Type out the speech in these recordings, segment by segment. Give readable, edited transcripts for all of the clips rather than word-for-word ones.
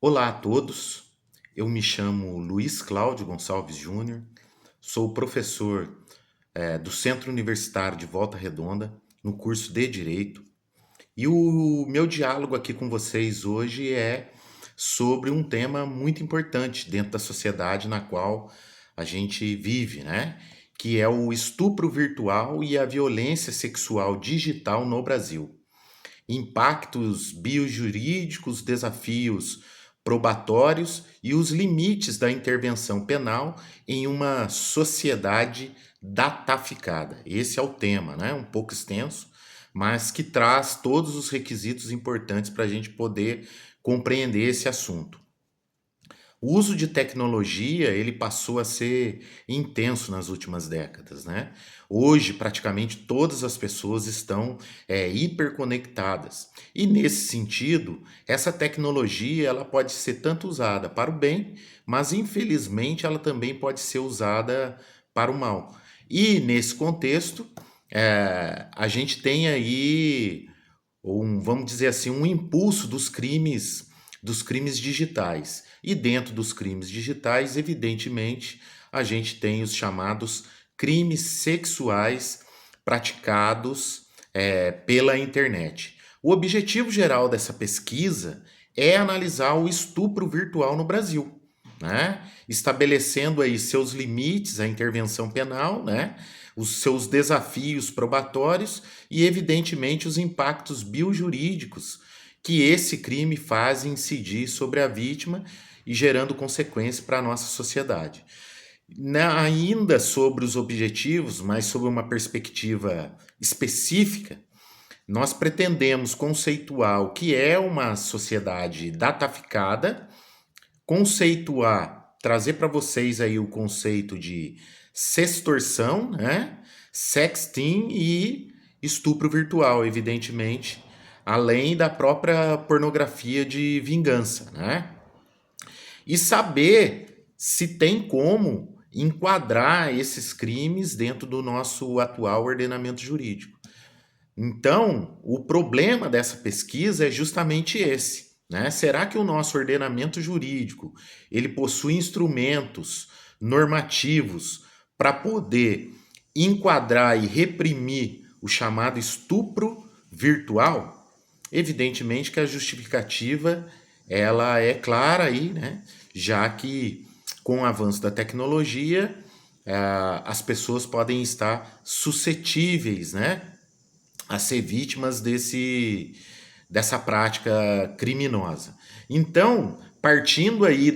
Olá a todos, eu me chamo Luiz Cláudio Gonçalves Júnior, sou professor do Centro Universitário de Volta Redonda, no curso de Direito, e o meu diálogo aqui com vocês hoje é sobre um tema muito importante dentro da sociedade na qual a gente vive, né? Que é o estupro virtual e a violência sexual digital no Brasil. Impactos biojurídicos, desafios probatórios e os limites da intervenção penal em uma sociedade dataficada. Esse é o tema, né? Um pouco extenso, mas que traz todos os requisitos importantes para a gente poder compreender esse assunto. O uso de tecnologia, ele passou a ser intenso nas últimas décadas, né? Hoje, praticamente todas as pessoas estão hiperconectadas. E nesse sentido, essa tecnologia ela pode ser tanto usada para o bem, mas infelizmente ela também pode ser usada para o mal. E nesse contexto, a gente tem aí vamos dizer assim, um impulso dos crimes digitais. E dentro dos crimes digitais, evidentemente, a gente tem os chamados crimes sexuais praticados pela internet. O objetivo geral dessa pesquisa é analisar o estupro virtual no Brasil, né? Estabelecendo aí seus limites à intervenção penal, né? Os seus desafios probatórios e, evidentemente, os impactos biojurídicos que esse crime faz incidir sobre a vítima e gerando consequências para a nossa sociedade. Ainda sobre os objetivos, mas sob uma perspectiva específica, nós pretendemos conceituar o que é uma sociedade dataficada, trazer para vocês aí o conceito de sextorção, né? Sexting e estupro virtual, evidentemente, além da própria pornografia de vingança, né? E saber se tem como enquadrar esses crimes dentro do nosso atual ordenamento jurídico. Então, o problema dessa pesquisa é justamente esse, né? Será que o nosso ordenamento jurídico ele possui instrumentos normativos para poder enquadrar e reprimir o chamado estupro virtual? Evidentemente que a justificativa ela é clara aí, né? Já que com o avanço da tecnologia as pessoas podem estar suscetíveis, né, a ser vítimas dessa prática criminosa. Então, partindo aí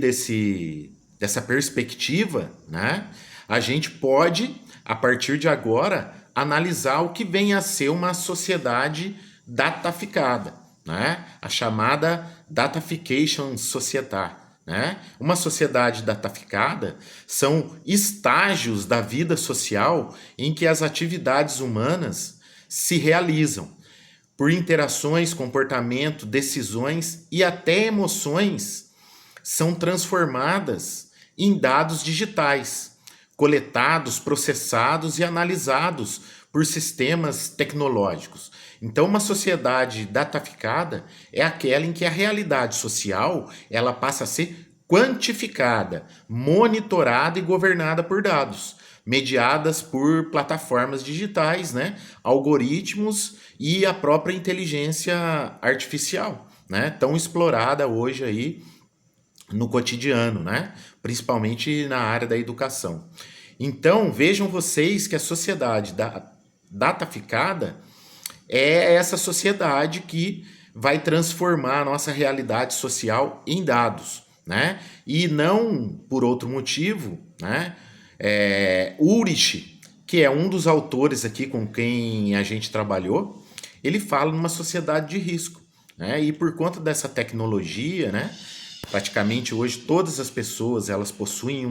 dessa perspectiva, né, a gente pode, a partir de agora, analisar o que vem a ser uma sociedade dataficada, né, a chamada datafication societar. Né? Uma sociedade dataficada são estágios da vida social em que as atividades humanas se realizam por interações, comportamento, decisões e até emoções são transformadas em dados digitais, coletados, processados e analisados por sistemas tecnológicos. Então, uma sociedade dataficada é aquela em que a realidade social ela passa a ser quantificada, monitorada e governada por dados, mediadas por plataformas digitais, né, algoritmos e a própria inteligência artificial, né, tão explorada hoje aí no cotidiano, né, principalmente na área da educação. Então, vejam vocês que a sociedade dataficada é essa sociedade que vai transformar a nossa realidade social em dados, né? E não por outro motivo, né? Ulrich, que é um dos autores aqui com quem a gente trabalhou, ele fala numa sociedade de risco, né? E por conta dessa tecnologia, né? Praticamente hoje todas as pessoas elas possuem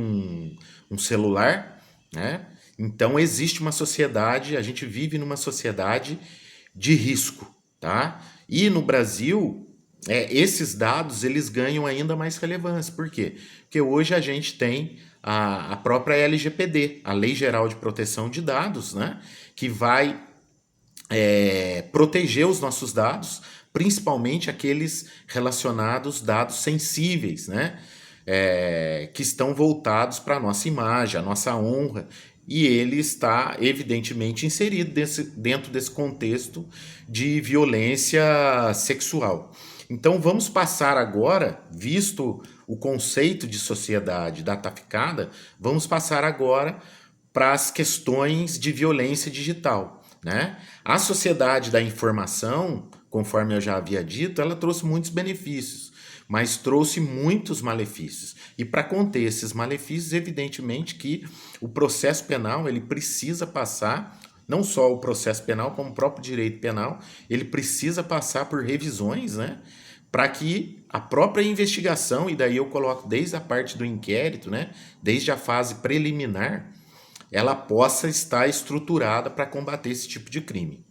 um celular, né? Então existe uma sociedade, a gente vive numa sociedade de risco, tá? E no Brasil, esses dados eles ganham ainda mais relevância. Por quê? Porque hoje a gente tem a própria LGPD, a Lei Geral de Proteção de Dados, né? Que vai proteger os nossos dados principalmente aqueles relacionados dados sensíveis, né? Que estão voltados para a nossa imagem, a nossa honra, e ele está evidentemente inserido dentro desse contexto de violência sexual. Então vamos passar agora, visto o conceito de sociedade dataficada, vamos passar agora para as questões de violência digital, né? A sociedade da informação, conforme eu já havia dito, ela trouxe muitos benefícios, mas trouxe muitos malefícios. E para conter esses malefícios, evidentemente que o processo penal ele precisa passar, não só o processo penal, como o próprio direito penal, ele precisa passar por revisões, né? Para que a própria investigação, e daí eu coloco desde a parte do inquérito, né? Desde a fase preliminar, ela possa estar estruturada para combater esse tipo de crime.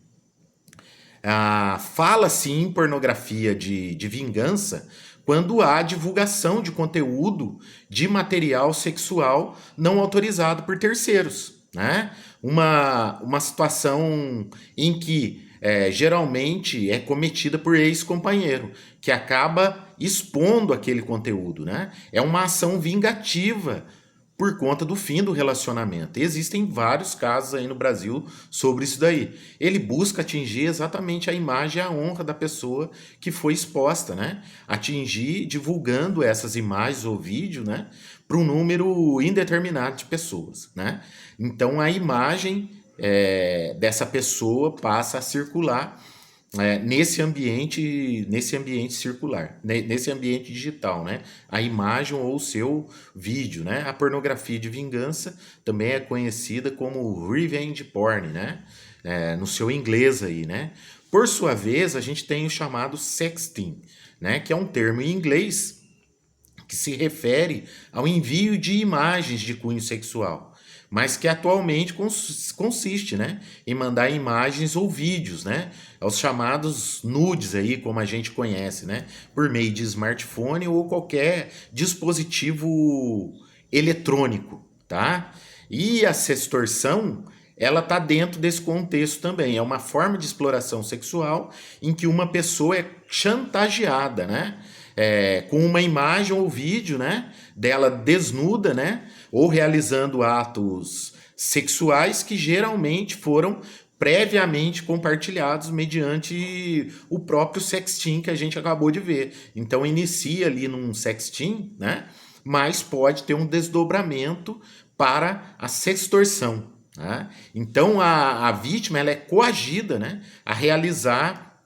Fala-se em pornografia de vingança quando há divulgação de conteúdo de material sexual não autorizado por terceiros, né? Uma situação em que geralmente é cometida por ex-companheiro, que acaba expondo aquele conteúdo, né? É uma ação vingativa por conta do fim do relacionamento. E existem vários casos aí no Brasil sobre isso daí. Ele busca atingir exatamente a imagem e a honra da pessoa que foi exposta, né? Atingir divulgando essas imagens ou vídeo, né? Para um número indeterminado de pessoas, né? Então a imagem dessa pessoa passa a circular nesse ambiente circular, nesse ambiente digital, né? A imagem ou o seu vídeo, né? A pornografia de vingança também é conhecida como revenge porn, né? No seu inglês aí, né? Por sua vez, a gente tem o chamado sexting, né? Que é um termo em inglês que se refere ao envio de imagens de cunho sexual, mas que atualmente consiste, né, em mandar imagens ou vídeos, né, aos chamados nudes aí, como a gente conhece, né, por meio de smartphone ou qualquer dispositivo eletrônico, tá? E a sextorção, ela tá dentro desse contexto também. É uma forma de exploração sexual em que uma pessoa é chantageada, né? Com uma imagem ou vídeo, né, dela desnuda, né, ou realizando atos sexuais que geralmente foram previamente compartilhados mediante o próprio sexting que a gente acabou de ver. Então inicia ali num sexting, né, mas pode ter um desdobramento para a sextorção. Né? Então a vítima ela é coagida, né, a realizar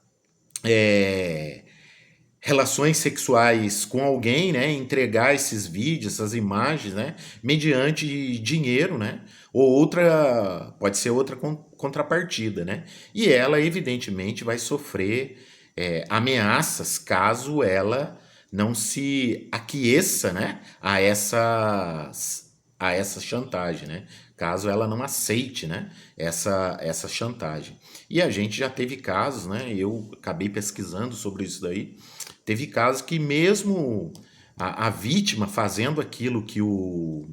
relações sexuais com alguém, né, entregar esses vídeos, essas imagens, né, mediante dinheiro, né, ou outra, pode ser outra contrapartida, né, e ela evidentemente vai sofrer ameaças caso ela não se aqueça, né, a essa chantagem, né? Caso ela não aceite, né, essa chantagem. E a gente já teve casos, né? Eu acabei pesquisando sobre isso daí. Teve casos que mesmo a vítima fazendo aquilo que o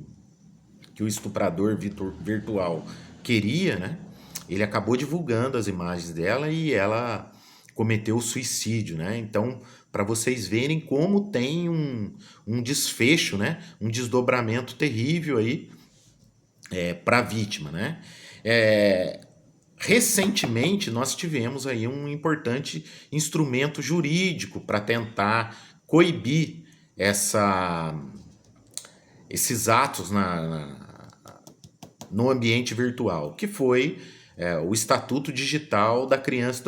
estuprador virtual queria, né? Ele acabou divulgando as imagens dela e ela cometeu suicídio, né? Então, para vocês verem como tem um desfecho, né? Um desdobramento terrível aí para a vítima, né? Recentemente, nós tivemos aí um importante instrumento jurídico para tentar coibir esses atos no ambiente virtual, que foi o Estatuto Digital da Criança e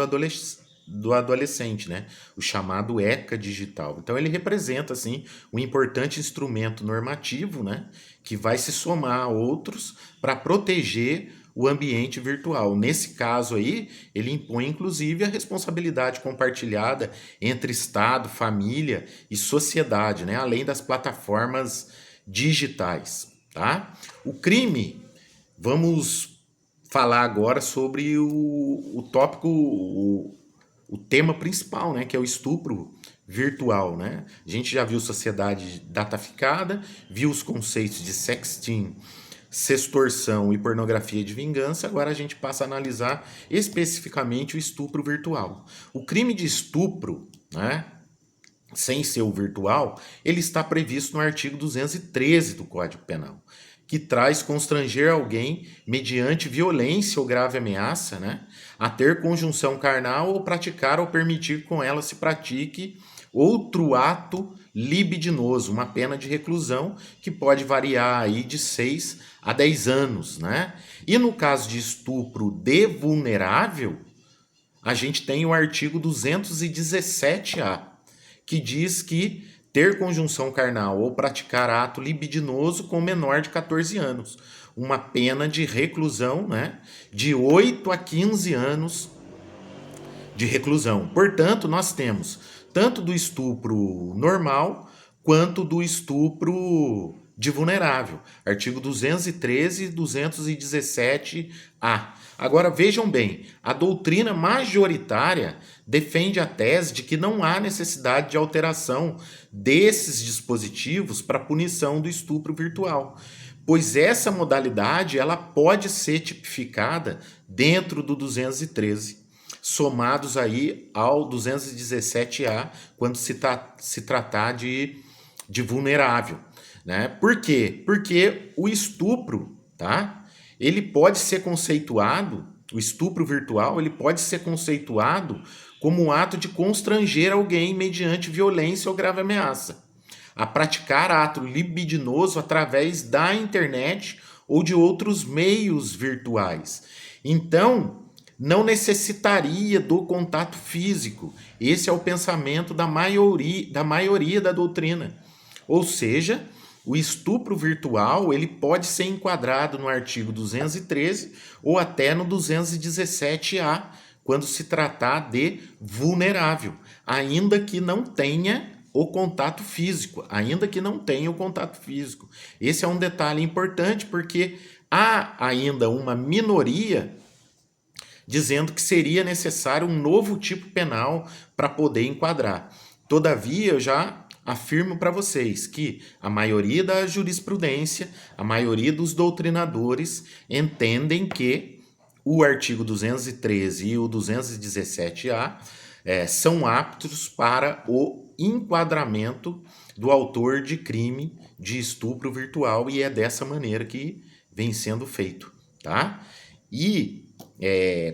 do Adolescente, né? O chamado ECA Digital. Então ele representa assim um importante instrumento normativo, né? Que vai se somar a outros para proteger o ambiente virtual. Nesse caso aí, ele impõe inclusive a responsabilidade compartilhada entre Estado, família e sociedade, né? Além das plataformas digitais, tá? O crime, vamos falar agora sobre o tópico, o tema principal, né, que é o estupro virtual, né? A gente já viu sociedade dataficada, viu os conceitos de sexting sextorção e pornografia de vingança, agora a gente passa a analisar especificamente o estupro virtual. O crime de estupro, né, sem ser o virtual, ele está previsto no artigo 213 do Código Penal, que traz constranger alguém mediante violência ou grave ameaça, né, a ter conjunção carnal ou praticar ou permitir que com ela se pratique outro ato libidinoso, uma pena de reclusão que pode variar aí de 6 a 10 anos, né? E no caso de estupro de vulnerável, a gente tem o artigo 217-A, que diz que ter conjunção carnal ou praticar ato libidinoso com menor de 14 anos, uma pena de reclusão, né, de 8 a 15 anos de reclusão. Portanto, nós temos tanto do estupro normal quanto do estupro de vulnerável. Artigo 213 e 217-A. Agora vejam bem, a doutrina majoritária defende a tese de que não há necessidade de alteração desses dispositivos para punição do estupro virtual, pois essa modalidade ela pode ser tipificada dentro do 213, somados aí ao 217-A, quando se tratar de vulnerável, né? Por quê? Porque o estupro, tá? Ele pode ser conceituado, o estupro virtual, ele pode ser conceituado como um ato de constranger alguém mediante violência ou grave ameaça a praticar ato libidinoso através da internet ou de outros meios virtuais. Então, não necessitaria do contato físico. Esse é o pensamento da maioria da doutrina. Ou seja, o estupro virtual ele pode ser enquadrado no artigo 213 ou até no 217-A, quando se tratar de vulnerável, ainda que não tenha o contato físico, ainda que não tenha o contato físico. Esse é um detalhe importante porque há ainda uma minoria dizendo que seria necessário um novo tipo penal para poder enquadrar. Todavia, eu já afirmo para vocês que a maioria da jurisprudência, a maioria dos doutrinadores entendem que o artigo 213 e o 217-A são aptos para o enquadramento do autor de crime de estupro virtual e é dessa maneira que vem sendo feito, tá? E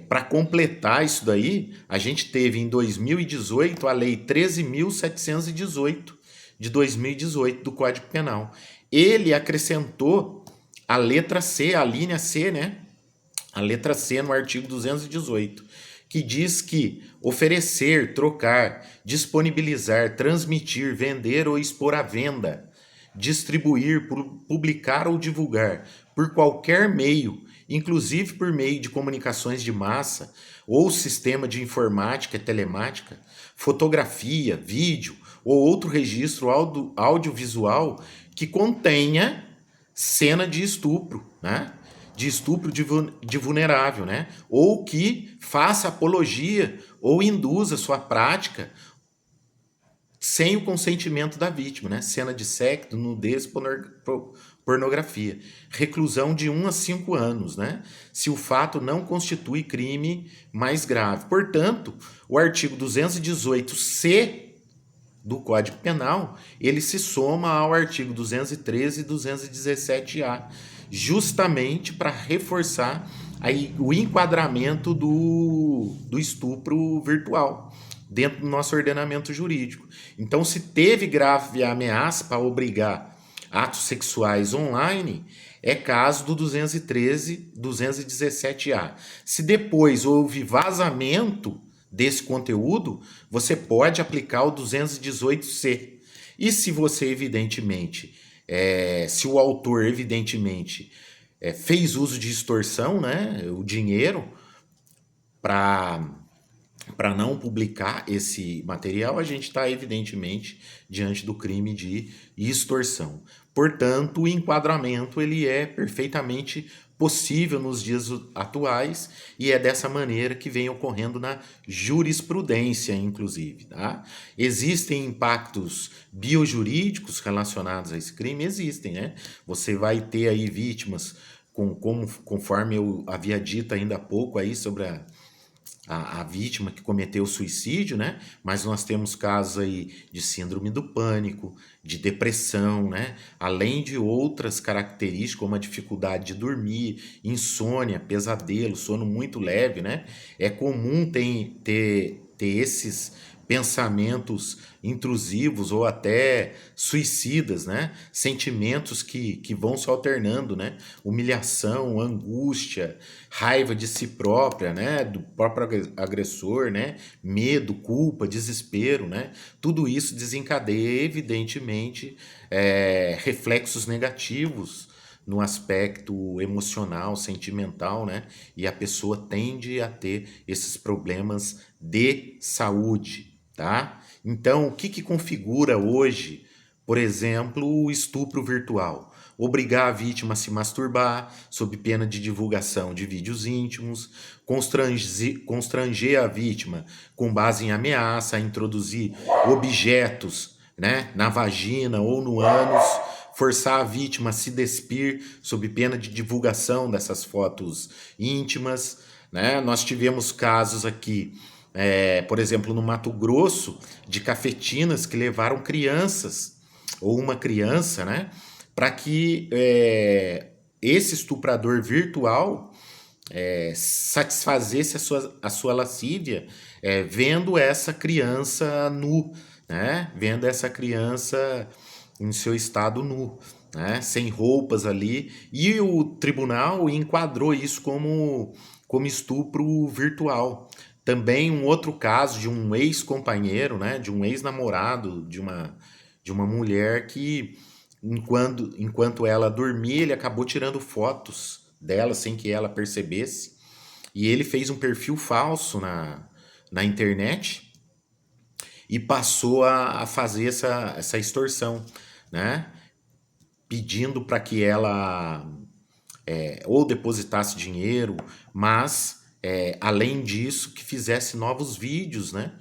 para completar isso daí, a gente teve em 2018 a Lei 13.718 de 2018 do Código Penal. Ele acrescentou a letra C, a linha C, né? A letra C no artigo 218, que diz que oferecer, trocar, disponibilizar, transmitir, vender ou expor à venda, distribuir, publicar ou divulgar por qualquer meio, inclusive por meio de comunicações de massa ou sistema de informática e telemática, fotografia, vídeo ou outro registro audiovisual que contenha cena de estupro, né? De estupro de vulnerável, né? Ou que faça apologia ou induza sua prática sem o consentimento da vítima, né? Cena de sexo, nudez, pornografia. Reclusão de 1 a 5 anos, né? Se o fato não constitui crime mais grave. Portanto, o artigo 218-C do Código Penal, ele se soma ao artigo 213 e 217-A, justamente para reforçar aí o enquadramento do estupro virtual dentro do nosso ordenamento jurídico. Então, se teve grave ameaça para obrigar atos sexuais online, é caso do 213, 217-A. Se depois houve vazamento desse conteúdo, você pode aplicar o 218-C. E se você, evidentemente, se o autor, evidentemente, fez uso de extorsão, né, o dinheiro, para não publicar esse material, a gente está, evidentemente, diante do crime de extorsão. Portanto, o enquadramento ele é perfeitamente possível nos dias atuais, e é dessa maneira que vem ocorrendo na jurisprudência, inclusive, tá? Existem impactos biojurídicos relacionados a esse crime? Existem, né? Você vai ter aí vítimas conforme eu havia dito ainda há pouco aí sobre a vítima que cometeu suicídio, né? Mas nós temos casos aí de síndrome do pânico, de depressão, né? Além de outras características, como a dificuldade de dormir, insônia, pesadelo, sono muito leve, né? É comum ter esses pensamentos intrusivos ou até suicidas, né? Sentimentos que vão se alternando, né? Humilhação, angústia, raiva de si própria, né? Do próprio agressor, né? Medo, culpa, desespero, né? Tudo isso desencadeia, evidentemente, reflexos negativos no aspecto emocional, sentimental, né? E a pessoa tende a ter esses problemas de saúde, tá? Então, o que configura hoje, por exemplo, o estupro virtual? Obrigar a vítima a se masturbar, sob pena de divulgação de vídeos íntimos, constranger a vítima com base em ameaça, a introduzir objetos, né, na vagina ou no ânus, forçar a vítima a se despir sob pena de divulgação dessas fotos íntimas, né? Nós tivemos casos aqui, por exemplo, no Mato Grosso, de cafetinas que levaram crianças ou uma criança, né, para que esse estuprador virtual satisfazesse a sua lascívia, vendo essa criança nu, né? Vendo essa criança em seu estado nu, né? Sem roupas ali. E o tribunal enquadrou isso como estupro virtual. Também um outro caso de um ex-companheiro, né? De um ex-namorado de uma mulher que, enquanto ela dormia, ele acabou tirando fotos dela sem que ela percebesse. E ele fez um perfil falso na internet e passou a fazer essa extorsão, né? Pedindo para que ela ou depositasse dinheiro, mas além disso que fizesse novos vídeos, né?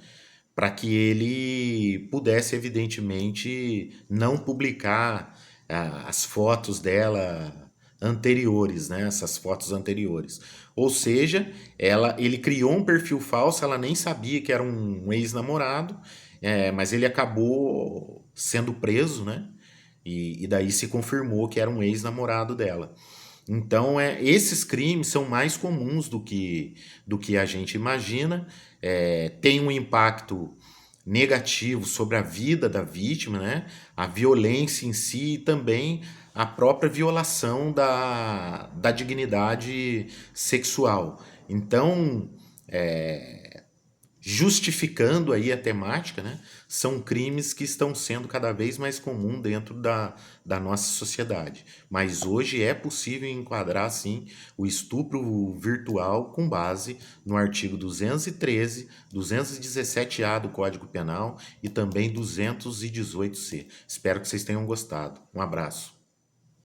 Para que ele pudesse, evidentemente, não publicar as fotos dela anteriores, né? Essas fotos anteriores. Ou seja, ele criou um perfil falso, ela nem sabia que era um ex-namorado, mas ele acabou sendo preso, né? E daí se confirmou que era um ex-namorado dela. Então, esses crimes são mais comuns do que a gente imagina, tem um impacto negativo sobre a vida da vítima, né? A violência em si e também a própria violação da dignidade sexual. Então, justificando aí a temática, né? São crimes que estão sendo cada vez mais comum dentro da nossa sociedade. Mas hoje é possível enquadrar, sim, o estupro virtual com base no artigo 213, 217-A do Código Penal e também 218-C. Espero que vocês tenham gostado. Um abraço.